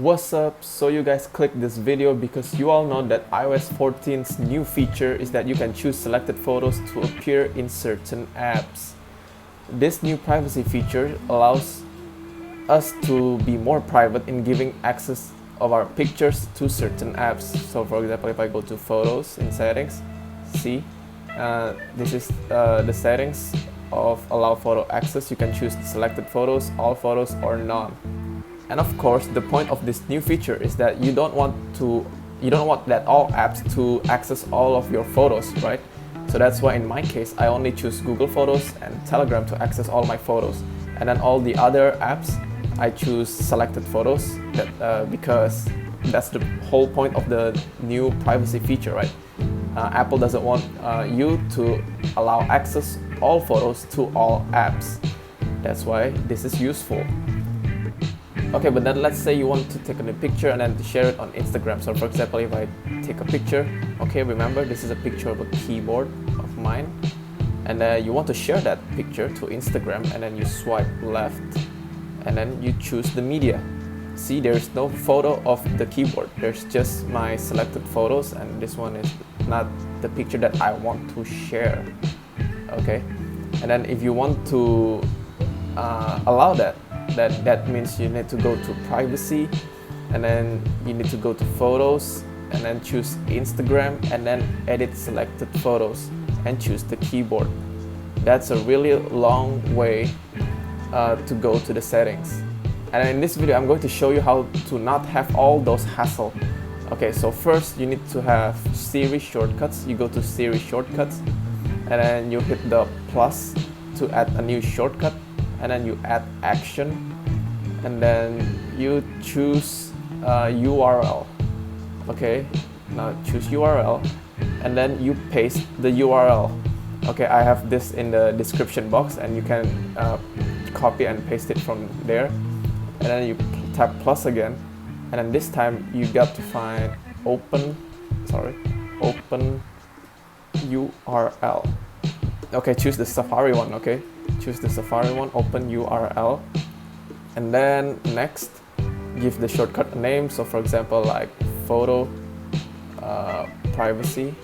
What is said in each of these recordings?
What's up? So you guys clicked this video because you all know that iOS 14's new feature is that you can choose selected photos to appear in certain apps. This new privacy feature allows us to be more private in giving access of our pictures to certain apps. So for example, if I go to photos in settings, see this is the settings of allow photo access. You can choose selected photos, all photos, or none. And of course, the point of this new feature is that you don't want that all apps to access all of your photos, right? So that's why in my case, I only choose Google Photos and Telegram to access all my photos, and then all the other apps I choose selected photos because that's the whole point of the new privacy feature, right? Apple doesn't want you to allow access all photos to all apps. That's why this is useful. Okay, but then let's say you want to take a new picture and then share it on Instagram. So for example, if I take a picture, okay, remember this is a picture of a keyboard of mine, and you want to share that picture to Instagram, and then you swipe left and then you choose the media. See, there's no photo of the keyboard, there's just my selected photos, and this one is not the picture that I want to share. Okay, and then if you want to allow that means you need to go to privacy, and then you need to go to photos and then choose Instagram, and then edit selected photos and choose the keyboard. That's a really long way to go to the settings. And in this video I'm going to show you how to not have all those hassle. Okay, so first you need to have Siri Shortcuts. You go to Siri Shortcuts and then you hit the plus to add a new shortcut, and then you add action, and then you choose URL. Okay, now choose URL, and then you paste the URL. Okay, I have this in the description box, and you can copy and paste it from there. And then you tap plus again, and then this time you got to find open URL. Okay, choose the Safari one. Okay, choose the Safari one, open URL, and then next give the shortcut a name. So for example, like photo privacy,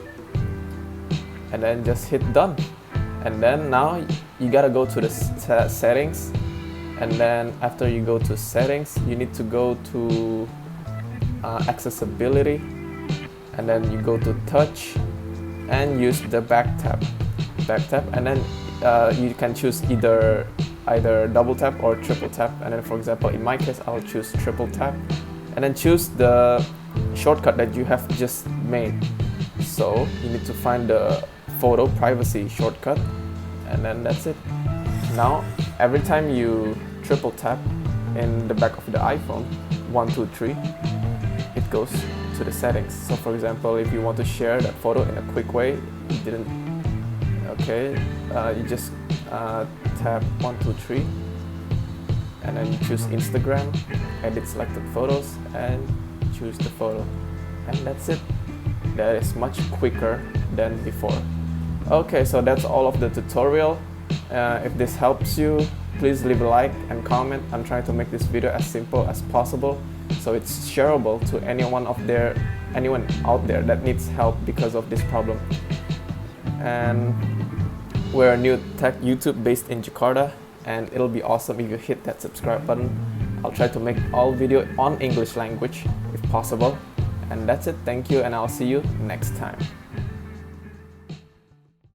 and then just hit done. And then now you gotta go to the settings, and then after you go to settings, you need to go to accessibility, and then you go to touch and use the back tap, and then you can choose either double tap or triple tap. And then for example, in my case, I'll choose triple tap, and then choose the shortcut that you have just made. So you need to find the photo privacy shortcut, and then that's it. Now every time you triple tap in the back of the iPhone, 1, 2, 3, it goes to the settings. So for example, if you want to share that photo in a quick way, you didn't. Okay, you just tap 1, 2, 3, and then you choose Instagram, edit selected photos, and choose the photo, and that's it. That is much quicker than before. Okay, so that's all of the tutorial. If this helps you, please leave a like and comment. I'm trying to make this video as simple as possible, so it's shareable to anyone out there that needs help because of this problem. And we're a new tech YouTube based in Jakarta, and it'll be awesome if you hit that subscribe button. I'll try to make all video on English language if possible. And that's it. Thank you, and I'll see you next time.